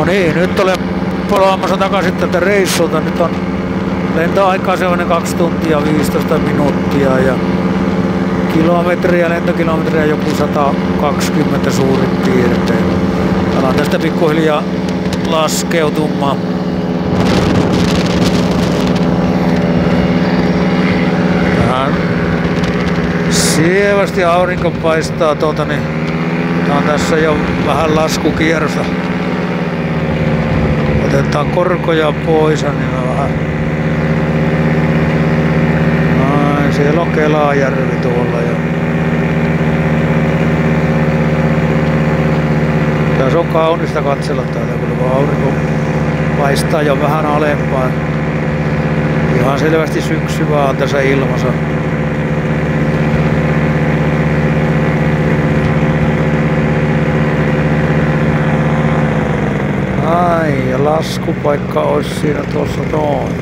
No niin, nyt olen palaamassa takaisin tätä reissulta. Nyt on lentoaikaa sellainen 2 tuntia 15 minuuttia ja lentokilometriä joku 120 suurin piirtein. Alan tästä pikkuhiljaa laskeutumaan. Vähän sievästi aurinko paistaa tuolta, niin tää on tässä jo vähän laskukierrosta. Otetaan korkoja pois, niin on vähän. Ai, siellä on Kelajärvi tuolla jo. Tässä on kaunista katsella täällä, kun aurinko paistaa jo vähän alempaan. Ihan selvästi syksy vaan tässä ilmassa. Ai, ja laskupaikka olisi siinä tuossa noin.